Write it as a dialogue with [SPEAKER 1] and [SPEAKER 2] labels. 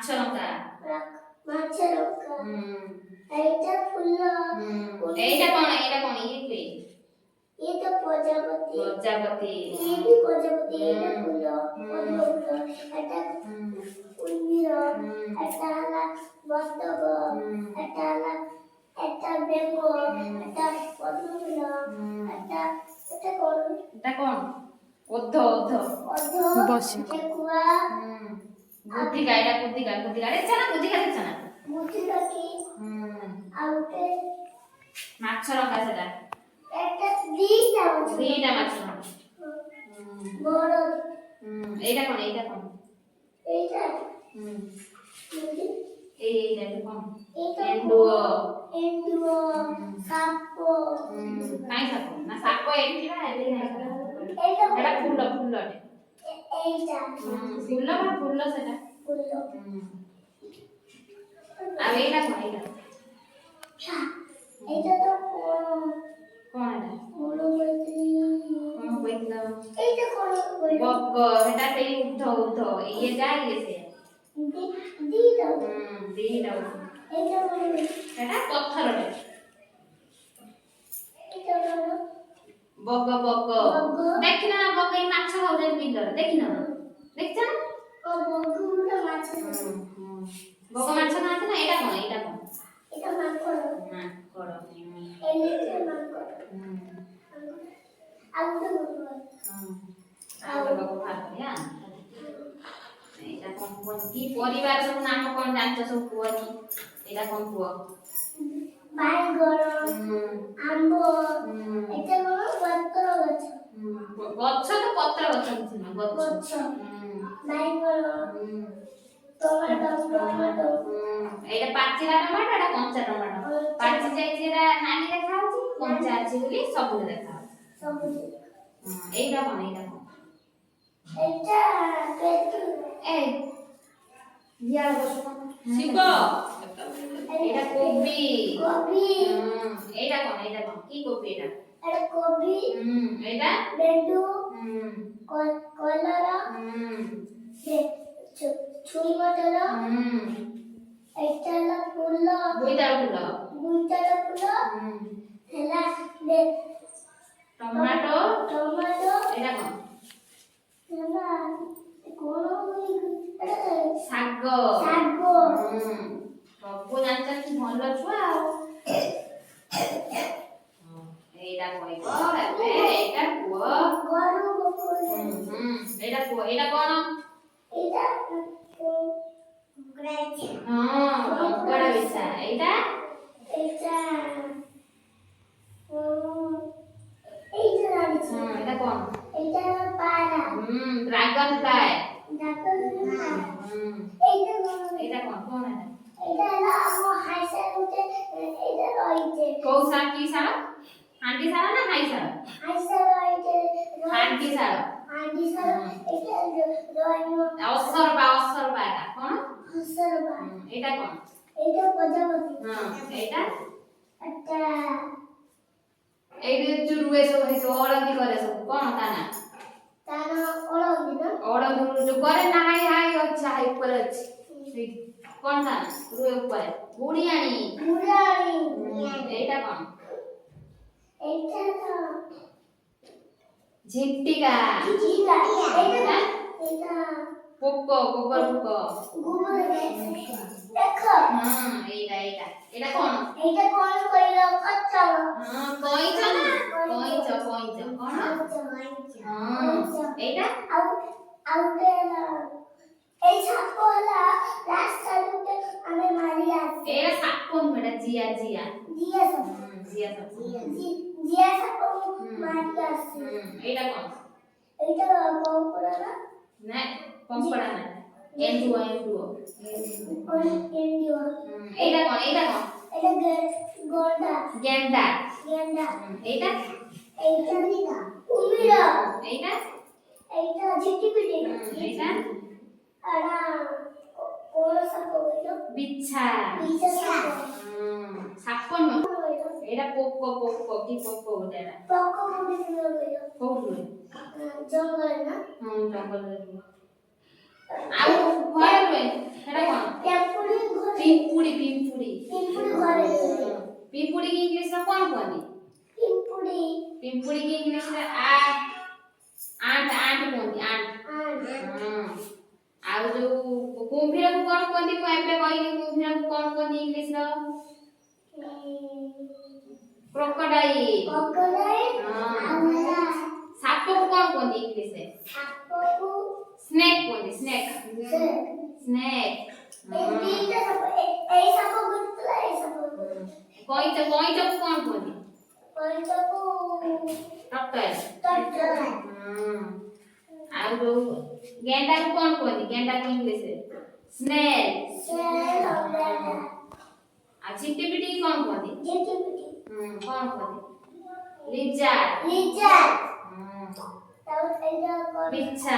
[SPEAKER 1] ମାଛରଙ୍କା
[SPEAKER 2] ମାଛରଙ୍କା ଏଇଟା ଫୁଲ
[SPEAKER 1] ଏଇଟା କଣ ଇଏ କି
[SPEAKER 2] ये तो प्रजापति
[SPEAKER 1] ପ୍ରଜାପତି
[SPEAKER 2] ये भी प्रजापति ये फूल फूल एटा कुंभीर एटा हला बतक एटा हला एटा बेंगो एटा पद्मफूल एटा कौन
[SPEAKER 1] ओध
[SPEAKER 2] बस कुआ
[SPEAKER 1] बुद्धिका एटा बुद्धिका देखछना बुद्धिका देखछना
[SPEAKER 2] बुद्धिका की आउटे
[SPEAKER 1] ମାଛରଙ୍କା ସେଟା
[SPEAKER 2] एटा दीटा
[SPEAKER 1] ମାଛ
[SPEAKER 2] बड़
[SPEAKER 1] ଏଇଟା କଣ
[SPEAKER 2] एटा
[SPEAKER 1] ଏଇଟା କଣ
[SPEAKER 2] एंडुओ साप
[SPEAKER 1] ନାଇଁ ସାପ ନା ସାପ ଏଠି ଥିଲା ଏବେ ନାଇଁ ଏଟା ଫୁଲଟେ
[SPEAKER 2] एटा
[SPEAKER 1] ଫୁଲ ସେଟା
[SPEAKER 2] फूल
[SPEAKER 1] ଆଉ ଏଇଟା କଣ
[SPEAKER 2] एटा तो
[SPEAKER 1] କଣ ଏଟା
[SPEAKER 2] मोलो बैठी
[SPEAKER 1] କଣ କହିଥିଲା
[SPEAKER 2] एटा कोन
[SPEAKER 1] ବଗ ସେଟା ସେଇ ଉଧ ଇଏ ଯା ଇଏ ସେ
[SPEAKER 2] दीटा
[SPEAKER 1] ଦିଟା
[SPEAKER 2] एटा
[SPEAKER 1] ସେଟା ପଥରଟେ
[SPEAKER 2] एटा
[SPEAKER 1] ବଗ ଦେଖିନ ନା ବଗ ଏଇ ମାଛ ଖାଉଛନ୍ତି ବିଲରେ ଦେଖିନ ଦେଖିଛ ନା
[SPEAKER 2] ओ बगुला माछ
[SPEAKER 1] ବଗ ମାଛ ଖାଆନ୍ତି ନା ଏଇଟା କଣ
[SPEAKER 2] एटा माकड़
[SPEAKER 1] ମାଙ୍କଡ
[SPEAKER 2] एलिटे माकड़ आउटे
[SPEAKER 1] ଆଉ ବଗ ଖାଆନ୍ତି ଏଇଟା କଣ କୁହନ୍ତି କି ପରିବାର ସବୁ ନାମ କଣ ଜାଣିଛ ସବୁ କୁହନି ଏଇଟା କଣ କୁହ
[SPEAKER 2] बायगण आंब एटा पत्र गछ
[SPEAKER 1] ଗଛ ତ ପତ୍ର ଗଛ କିଛି ନୁହଁ ଗଛ
[SPEAKER 2] गछ बायगण टमाटो
[SPEAKER 1] ଏଇଟା ପାଚିଲା ଟମାଟୋ ଏଇଟା କଞ୍ଚା ଟମାଟୋ ପାଚି ଯାଇଛି ଏଟା ନାଲି ଦେଖା ହଉଛି କଞ୍ଚା ଅଛି ବୋଲି ସବୁଜ ଦେଖା ହଉଛି
[SPEAKER 2] ସବୁ
[SPEAKER 1] ଏଇଟା କଣ
[SPEAKER 2] ଏଟା
[SPEAKER 1] ଏ ଇଆଡେ ବସ ଶିବ ଏଇଟା କୋବି ଏଇଟା କଣ କି କୋବି ଏଟା
[SPEAKER 2] କୋବି
[SPEAKER 1] ଏଇଟା
[SPEAKER 2] ବେଣ୍ଡୁ କଲରା ଛୁଇଁ ମଟର ଏଟା ହେଲା ଫୁଲ
[SPEAKER 1] ବୋଇତାଳୁ ଫୁଲ
[SPEAKER 2] ହେଲା
[SPEAKER 1] ଟମାଟୋ
[SPEAKER 2] ଟମାଟୋ
[SPEAKER 1] ଏଇଟା କଣ
[SPEAKER 2] ହେଲା କଣ
[SPEAKER 1] ଶାଗ ସବୁ ଜାଣିଛନ୍ତି ଭଲ ଛୁଆ ଆଉ ଏଇଟା କହିବ ଏବେ ଏଇଟା କୁହ ଏଇଟା କୁହ ଏଇଟା କଣ କଙ୍କଡା ବିଛା ଏଇଟା ଏଇଟା କଣ ଡ୍ରାଗନ ଫ୍ଲାଏ ଏଇଟା କଣ କୋଉ ଶାଳ କି ଶାଳ ହାଣ୍ଡି ଶାଳ ନା ହାଇ ଶାଳ ହାଣ୍ଡି ଶାଳ ଅସରପା ଏଟା କଣ ଏଇଟା କଣ ଏଇଟା ଏଇଠି ଯୋଉ ରୁଏ ସବୁ ହେଇଥିବ ଅଳନ୍ଦି କରେ ସବୁ କଣ ତା ନା ଅଳନ୍ଦି ଯୋଉ କରେ ନା ହାଇ ଅଛି ହାଇ ଉପରେ ଅଛି କଣ ତା ନା ରୁଏ ଉପରେ ବୁଢିଆଣୀ ଏଇଟା କଣ ଝିଣ୍ଟିକା ପୋକ ଗୋବର ପୋକ ଏଇଟା କଣ କଇଁଛ ନା କଇଁଛ କଣ ଏଇଟା ଏଇଟା ସାପ ନୁହେଁ ଏଟା ଜିଆ ସାପ ଏଇଟା କଣ ନା କଙ୍କଡା ନା ଏଣ୍ଡୁଅ ଏଇଟା କଣ ଗେଣ୍ଡା ଏଇଟା ଏଇଟା ବିଛା ସାପ ନୁହଁ ଏଇଟା ପୋକ କି ପୋକ ଗୋଟେ ଏଟା କୋଉଠି ଜଙ୍ଗଲରେ ଆଉ ଘରେ ରୁହେ ସେଟା କଣ?
[SPEAKER 2] ପିମ୍ପୁଡ଼ି ଘରେ
[SPEAKER 1] ପିମ୍ପୁଡ଼ି ପିମ୍ପୁଡ଼ି
[SPEAKER 2] ପିମ୍ପୁଡ଼ି ଘରେ ରୁହେ
[SPEAKER 1] ପିମ୍ପୁଡ଼ି କି ଇଂଲିଶ ରେ କଣ କୁହନ୍ତି?
[SPEAKER 2] ପିମ୍ପୁଡ଼ି
[SPEAKER 1] ପିମ୍ପୁଡ଼ି କି ଇଂଲିଶ ରେ ଆଣ୍ଟ କୁହନ୍ତି ଆଣ୍ଟ। ଆଉ ଯୋଉ କୁମ୍ଭୀରକୁ କଣ କୁହନ୍ତି? ମୁଁ ଏବେ କହିଲି କୁମ୍ଭୀରକୁ କଣ କୁହନ୍ତି ଇଂଲିଶ ର? କ୍ରୋକୋଡାଇଲ। ସାପକୁ କଣ କୁହନ୍ତି ଇଂଲିଶ ରେ? ସ୍ନେକ୍ କୁହନ୍ତି ସ୍ନେକ୍। କଇଁଚକୁ କଣ କୁହନ୍ତି? ଟର୍ଟଲ। ଆଉ ଯୋଉ ଗେଣ୍ଡାକୁ କଣ କୁହନ୍ତି? ଗେଣ୍ଡାକୁ ଇଂଲିଶ ରେ ସ୍ନେଲ। ଆଉ ଝିଟିପିଟି କଣ କୁହନ୍ତି? କଣ କୁହନ୍ତି? ଲିଜାର୍ଡ। ବିଛା।